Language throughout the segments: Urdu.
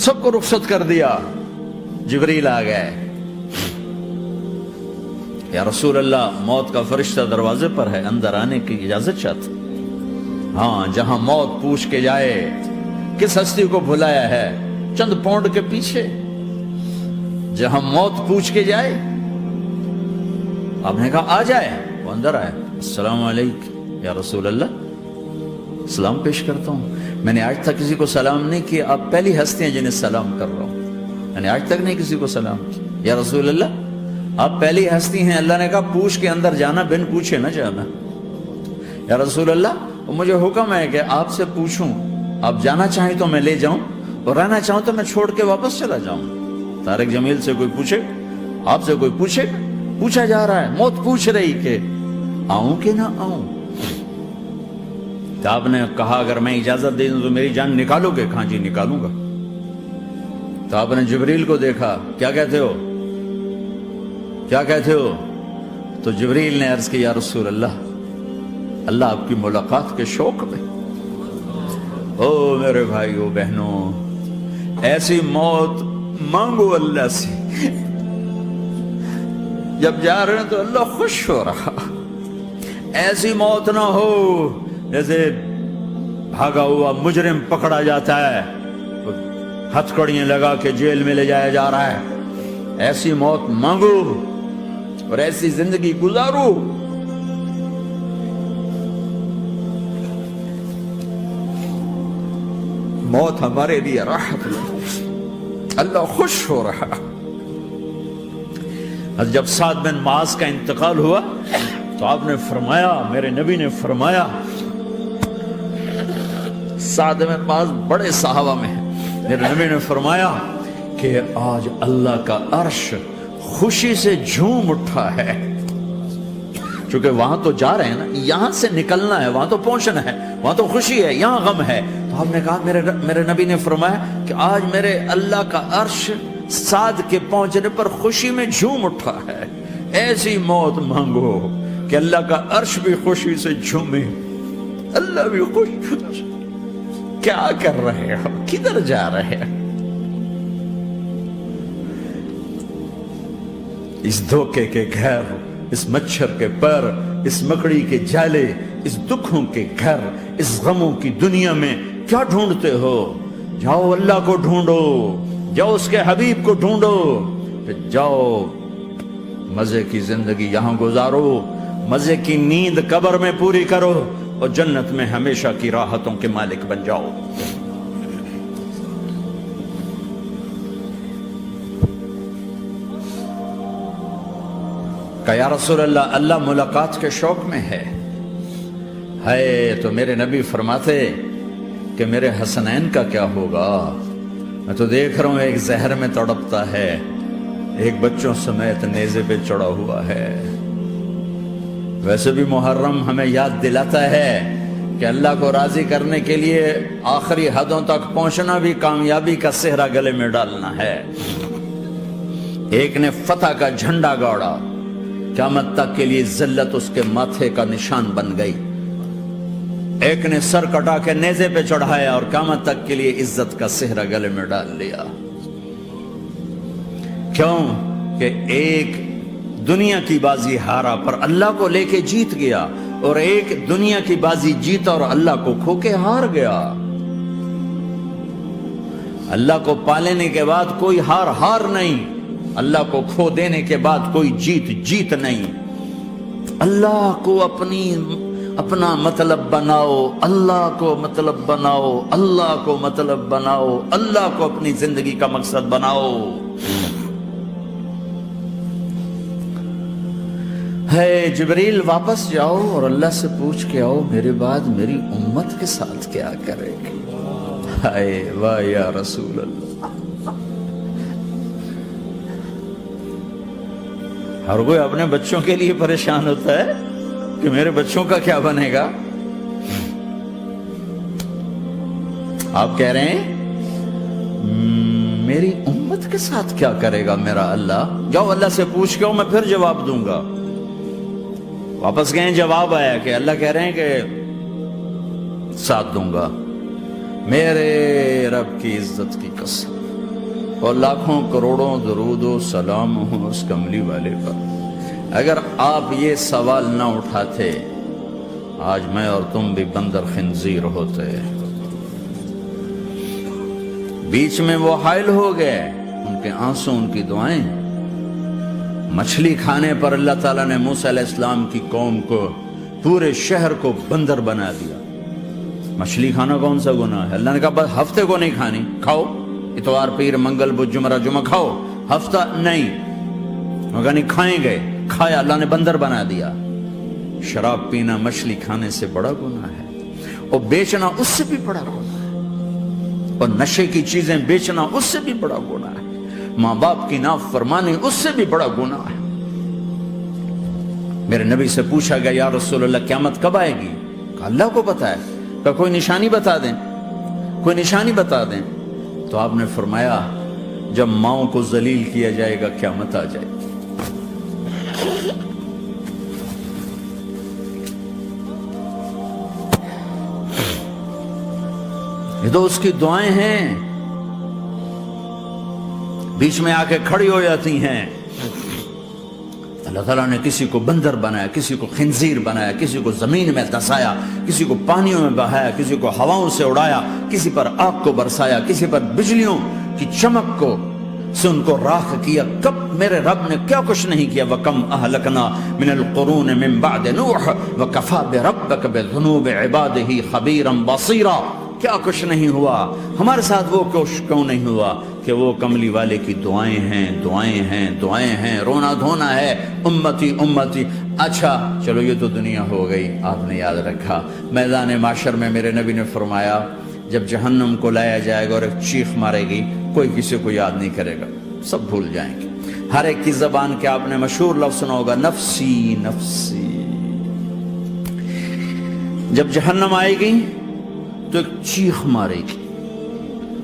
سب کو رخصت کر دیا. جبریل آ گئے. یا رسول اللہ موت کا فرشتہ دروازے پر ہے, اندر آنے کی اجازت چاہتا. ہاں, جہاں موت پوچھ کے جائے کس ہستی کو بھلایا ہے, چند پاؤنڈ کے پیچھے جہاں موت پوچھ کے جائے. آپ نے کہا آ جائے, وہ اندر آئے. السلام علیکم یا رسول اللہ, سلام پیش کرتا ہوں. میں نے آج تک کسی کو سلام نہیں کیا, آپ پہلی ہستی ہیں جنہیں سلام کر رہا ہوں. میں نے آج تک نہیں کسی کو سلام کیا. یا رسول اللہ آپ پہلی ہستی ہیں. اللہ نے کہا پوچھ کے اندر جانا, بن پوچھے نہ جانا. یا رسول اللہ مجھے حکم ہے کہ آپ سے پوچھوں, آپ جانا چاہیں تو میں لے جاؤں, اور رہنا چاہوں تو میں چھوڑ کے واپس چلا جاؤں. طارق جمیل سے کوئی پوچھے, آپ سے کوئی پوچھے, پوچھا جا رہا ہے, موت پوچھ رہی کہ آؤں کہ نہ آؤں. تو آپ نے کہا اگر میں اجازت دے دوں تو میری جان نکالو گے؟ کہاں جی نکالوں گا. تو آپ نے جبریل کو دیکھا, کیا کہتے ہو, کیا کہتے ہو؟ تو جبریل نے عرض کی یا رسول اللہ, اللہ آپ کی ملاقات کے شوق میں. او میرے بھائیو بہنوں, ایسی موت مانگو اللہ سے. جب جا رہے ہیں تو اللہ خوش ہو رہا. ایسی موت نہ ہو جیسے بھاگا ہوا مجرم پکڑا جاتا ہے, ہتھکڑیاں لگا کے جیل میں لے جایا جا رہا ہے. ایسی موت مانگو اور ایسی زندگی گزارو. موت ہمارے لیے راحت ہے, اللہ خوش ہو رہا. جب سعد بن معاذ کا انتقال ہوا تو آپ نے فرمایا, میرے نبی نے فرمایا, سعد بن معاذ بڑے صحابہ میں ہیں, میرے نبی نے فرمایا کہ آج اللہ کا عرش خوشی سے جھوم اٹھا ہے. چونکہ وہاں تو جا رہے ہیں نا, یہاں سے نکلنا ہے, وہاں تو پہنچنا ہے, وہاں تو خوشی ہے, یہاں غم ہے. تو آپ نے کہا, میرے نبی نے فرمایا کہ آج میرے اللہ کا عرش سعد کے پہنچنے پر خوشی میں جھوم اٹھا ہے. ایسی موت مانگو کہ اللہ کا عرش بھی خوشی سے جھومے, اللہ بھی خوش. کیا کر رہے ہو, کدھر جا رہے ہیں؟ اس دھوکے کے گھر, اس مچھر کے پر, اس مکڑی کے جالے, اس دکھوں کے گھر, اس غموں کی دنیا میں کیا ڈھونڈتے ہو؟ جاؤ اللہ کو ڈھونڈو, جاؤ اس کے حبیب کو ڈھونڈو, پھر جاؤ مزے کی زندگی یہاں گزارو, مزے کی نیند قبر میں پوری کرو, اور جنت میں ہمیشہ کی راحتوں کے مالک بن جاؤ. کہ یا رسول اللہ, اللہ ملاقات کے شوق میں ہے. تو میرے نبی فرماتے کہ میرے حسنین کا کیا ہوگا؟ میں تو دیکھ رہا ہوں ایک زہر میں تڑپتا ہے, ایک بچوں سمیت نیزے پہ چڑھا ہوا ہے. ویسے بھی محرم ہمیں یاد دلاتا ہے کہ اللہ کو راضی کرنے کے لیے آخری حدوں تک پہنچنا بھی کامیابی کا صحرا گلے میں ڈالنا ہے. ایک نے فتح کا جھنڈا گاڑا, قیامت تک کے لیے ذلت اس کے ماتھے کا نشان بن گئی. ایک نے سر کٹا کے نیزے پہ چڑھایا اور قیامت تک کے لیے عزت کا صحرا گلے میں ڈال لیا. کیوں کہ ایک دنیا کی بازی ہارا پر اللہ کو لے کے جیت گیا, اور ایک دنیا کی بازی جیتا اور اللہ کو کھو کے ہار گیا. اللہ کو پالینے کے بعد کوئی ہار نہیں, اللہ کو کھو دینے کے بعد کوئی جیت نہیں. اللہ کو اپنا مطلب بناؤ, اللہ کو مطلب بناؤ, اللہ کو مطلب بناؤ, اللہ کو اپنی زندگی کا مقصد بناؤ. ہے جبریل واپس جاؤ اور اللہ سے پوچھ کے آؤ میرے بعد میری امت کے ساتھ کیا کرے گی. ہائے واہ یا رسول اللہ. ہر کوئی اپنے بچوں کے لیے پریشان ہوتا ہے کہ میرے بچوں کا کیا بنے گا. آپ کہہ رہے ہیں میری امت کے ساتھ کیا کرے گا میرا اللہ. جاؤ اللہ سے پوچھ کے آؤ, میں پھر جواب دوں گا. واپس گئے, جواب آیا کہ اللہ کہہ رہے ہیں کہ ساتھ دوں گا. میرے رب کی عزت کی قسم, اور لاکھوں کروڑوں درود و سلام ہوں اس کملی والے پر. اگر آپ یہ سوال نہ اٹھاتے آج میں اور تم بھی بندر خنزیر ہوتے. بیچ میں وہ حائل ہو گئے، ان کے آنسو، ان کی دعائیں. مچھلی کھانے پر اللہ تعالیٰ نے موسیٰ علیہ السلام کی قوم کو، پورے شہر کو بندر بنا دیا. مچھلی کھانا کون سا گناہ ہے؟ اللہ نے کہا بس ہفتے کو نہیں کھانی، کھاؤ اتوار پیر منگل بدھ جمعہ جمعہ کھاؤ، ہفتہ نہیں. مگر نہیں کھائیں گے، کھایا، اللہ نے بندر بنا دیا. شراب پینا مچھلی کھانے سے بڑا گناہ ہے، اور بیچنا اس سے بھی بڑا گناہ ہے، اور نشے کی چیزیں بیچنا اس سے بھی بڑا گناہ ہے، ماں باپ کی نافرمانی اس سے بھی بڑا گناہ ہے. میرے نبی سے پوچھا گیا یا رسول اللہ قیامت کب آئے گی؟ کہا اللہ کو پتا ہے. کہا کوئی نشانی بتا دیں، کوئی نشانی بتا دیں. تو آپ نے فرمایا جب ماؤں کو ذلیل کیا جائے گا قیامت آ جائے گی. یہ تو اس کی دعائیں ہیں، بیچ میں آ کے کھڑی ہو جاتی ہیں. اللہ تعالیٰ نے کسی کو بندر بنایا، کسی کو خنزیر بنایا، کسی کو زمین میں دسایا، کسی کو پانیوں میں بہایا، کسی کو ہواؤں سے اڑایا، کسی پر آگ کو برسایا، کسی پر بجلیوں کی چمک کو سے ان کو راکھ کیا. کب میرے رب نے کیا کچھ نہیں کیا. وَكَمْ أَهْلَكْنَا مِنَ الْقُرُونِ مِنْ بَعْدِ نُوحٍ وَكَفَى بِرَبِّكَ بِذُنُوبِ عِبَادِهِ خَبِيرًا بَصِيرًا. کیا کچھ نہیں ہوا ہمارے ساتھ، وہ کچھ کیوں نہیں ہوا کہ وہ کملی والے کی دعائیں ہیں، دعائیں ہیں، دعائیں ہیں، رونا دھونا ہے، امتی امتی. اچھا چلو یہ تو دنیا ہو گئی، آپ نے یاد رکھا. میدان معاشر میں میرے نبی نے فرمایا جب جہنم کو لایا جائے گا اور ایک چیخ مارے گی، کوئی کسی کو یاد نہیں کرے گا، سب بھول جائیں گے. ہر ایک کی زبان کے آپ نے مشہور لفظ سنا ہوگا نفسی نفسی. جب جہنم آئے گی تو ایک چیخ مارے گی،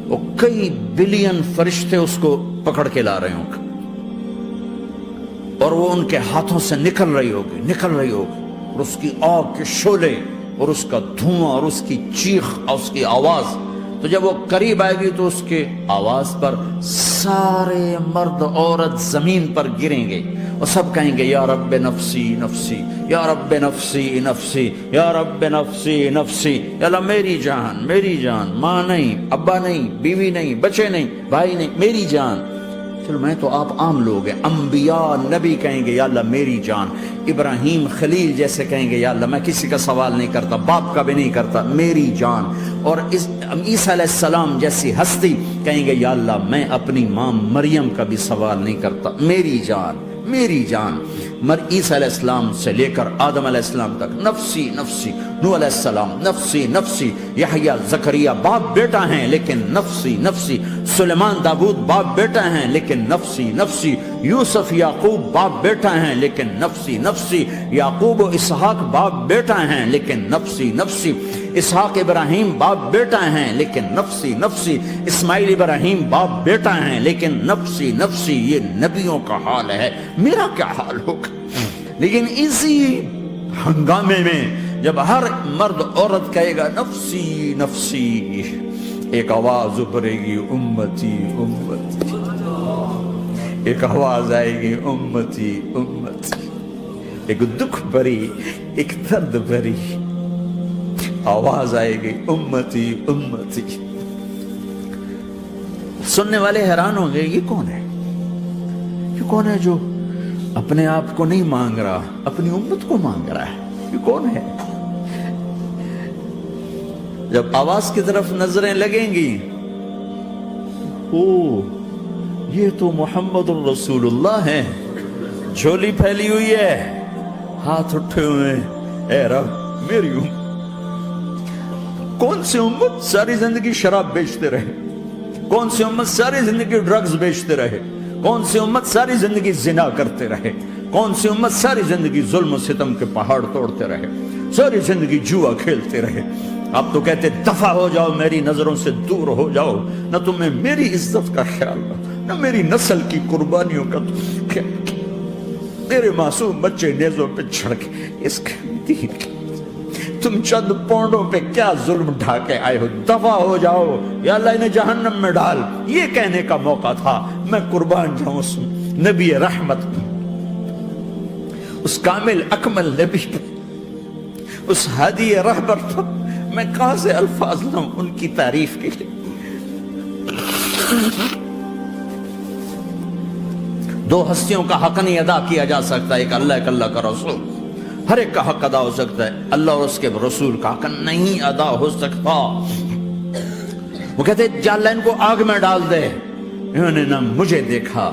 اور کئی بلین فرشتے اس کو پکڑ کے لا رہے ہوں گے، اور وہ ان کے ہاتھوں سے نکل رہی ہوگی، اور اس کی آگ کے شعلے اور اس کا دھواں اور اس کی چیخ اور اس کی آواز. تو جب وہ قریب آئے گی تو اس کے آواز پر سارے مرد عورت زمین پر گریں گے اور سب کہیں گے یا رب نفسی نفسی، یا رب نفسی نفسی، یا رب نفسی نفسی. یا اللہ میری جان، میری جان، ماں نہیں، ابا نہیں، بیوی نہیں، بچے نہیں، بھائی نہیں، میری جان. چلو میں تو آپ عام لوگ ہیں، انبیاء نبی کہیں گے یا اللہ میری جان. ابراہیم خلیل جیسے کہیں گے یا اللہ میں کسی کا سوال نہیں کرتا، باپ کا بھی نہیں کرتا، میری جان. اور عیسیٰ علیہ السلام جیسی ہستی کہیں گے یا اللہ میں اپنی ماں مریم کا بھی سوال نہیں کرتا، میری جان، میری جان. عیسیٰ علیہ السلام سے لے کر آدم علیہ السلام تک نفسی نفسی. نوح علیہ السلام نفسی نفسی. یحییٰ زکریا باپ بیٹا ہیں لیکن نفسی نفسی. سلیمان داؤد باپ بیٹا ہیں لیکن نفسی نفسی. یوسف یعقوب باپ بیٹا ہیں لیکن نفسی نفسی. یعقوب و اسحاق باپ بیٹا ہیں لیکن نفسی نفسی. اسحاق ابراہیم باپ بیٹا ہیں لیکن نفسی نفسی. اسماعیل ابراہیم باپ بیٹا ہیں لیکن نفسی نفسی. یہ نبیوں کا حال ہے، میرا کیا حال ہوگا؟ لیکن اسی ہنگامے میں جب ہر مرد عورت کہے گا نفسی نفسی، ایک آواز ابھرے گی امتی امتی. ایک آواز آئے گی امتی امتی. ایک دکھ بھری، ایک درد بھری آواز آئے گی امتی امتی. سننے والے حیران ہوں گے یہ کون ہے، یہ کون ہے جو اپنے آپ کو نہیں مانگ رہا، اپنی امت کو مانگ رہا ہے، یہ کون ہے؟ جب آواز کی طرف نظریں لگیں گی، او یہ تو محمد الرسول اللہ ہے. جھولی پھیلی ہوئی ہے، ہاتھ اٹھے ہوئے، اے رب میری امت. کون سی امت ساری زندگی شراب بیچتے رہے؟ کون سی امت ساری زندگی ڈرگز بیچتے رہے؟ کون سی امت ساری زندگی زنا کرتے رہے؟ کون سی امت ساری زندگی ظلم و ستم کے پہاڑ توڑتے رہے؟ ساری زندگی جوا کھیلتے رہے؟ آپ تو کہتے دفع ہو جاؤ، میری نظروں سے دور ہو جاؤ. نہ تمہیں میری عزت کا خیال رہا، نہ میری نسل کی قربانیوں کا خیال. میرے معصوم بچے نیزوں پہ چھڑ کے اس کے دین تم چند پونڈوں پہ کیا ظلم ڈھا کے آئے ہو، دفع ہو جاؤ یا اللہ انہیں جہنم میں ڈال، یہ کہنے کا موقع تھا۔ میں قربان جاؤں اس نبی رحمت پر، اس کامل اکمل نبی پر، اس ہادی رہبر پر میں کہاں سے الفاظ لوں ان کی تعریف کے لیے۔ دو ہستیوں کا حق نہیں ادا کیا جا سکتا، ایک اللہ، ایک اللہ کا رسول۔ ہر ایک کا حق ادا ہو سکتا ہے، اللہ اور اس کے رسول کا حق نہیں ادا ہو سکتا۔ وہ کہتے جا اللہ ان کو آگ میں ڈال دے۔ انہوں نے نہ مجھے دیکھا،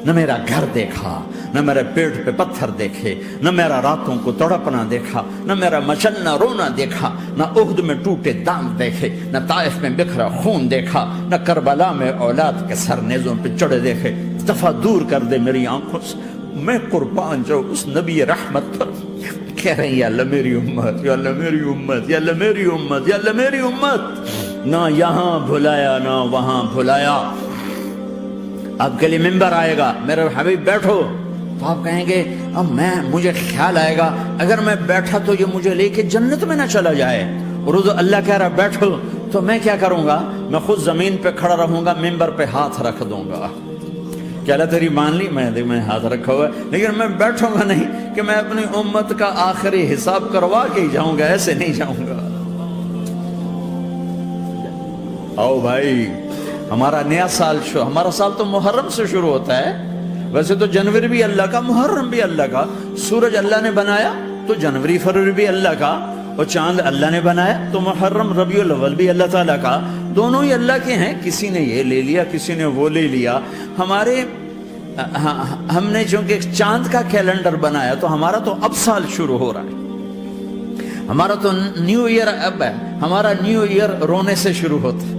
نہ میرا گھر دیکھا، نہ میرے پیٹ پہ پتھر دیکھے، نہ میرا راتوں کو تڑپنا دیکھا، نہ میرا مچلنا رونا دیکھا، نہ احد میں ٹوٹے دانت دیکھے، نہ طائف میں بکھرا خون دیکھا، نہ کربلا میں اولاد کے سر نیزوں پہ چڑھے دیکھے۔ دفعہ دور کر دے میری آنکھوں سے۔ میں قربان جاؤں اس نبی رحمت پر۔ کہہ رہے ہیں یا اللہ میری امت، یا اللہ میری امت، یا اللہ میری امت، یا اللہ میری امت۔ نہ یہاں بھلایا نہ وہاں بھلایا۔ آپ کے لیے ممبر آئے گا، میرے حبیب بیٹھو، تو آپ کہیں گے اب مجھے خیال آئے گا اگر میں بیٹھا تو یہ مجھے لے کے جنت میں نہ چلا جائے، اور اللہ کہہ رہا بیٹھو تو میں کیا کروں گا؟ میں خود زمین پہ کھڑا رہوں گا، ممبر پہ ہاتھ رکھ دوں گا۔ کہ اللہ تیری مان لی، میں ہاتھ رکھا ہوا ہے، لیکن میں بیٹھوں گا نہیں کہ میں اپنی امت کا آخری حساب کروا کے ہی جاؤں گا، ایسے نہیں جاؤں گا۔ آؤ بھائی، ہمارا نیا سال ہمارا سال تو محرم سے شروع ہوتا ہے۔ ویسے تو جنوری بھی اللہ کا، محرم بھی اللہ کا، سورج اللہ نے بنایا تو جنوری فروری بھی اللہ کا، اور چاند اللہ نے بنایا تو محرم ربیع الاول بھی اللہ تعالیٰ کا، دونوں ہی اللہ کے ہیں۔ کسی نے یہ لے لیا، کسی نے وہ لے لیا۔ ہم نے چونکہ چاند کا کیلنڈر بنایا تو ہمارا تو اب سال شروع ہو رہا ہے، ہمارا تو نیو ایئر اب ہے، ہمارا نیو ایئر رونے سے شروع ہوتا ہے۔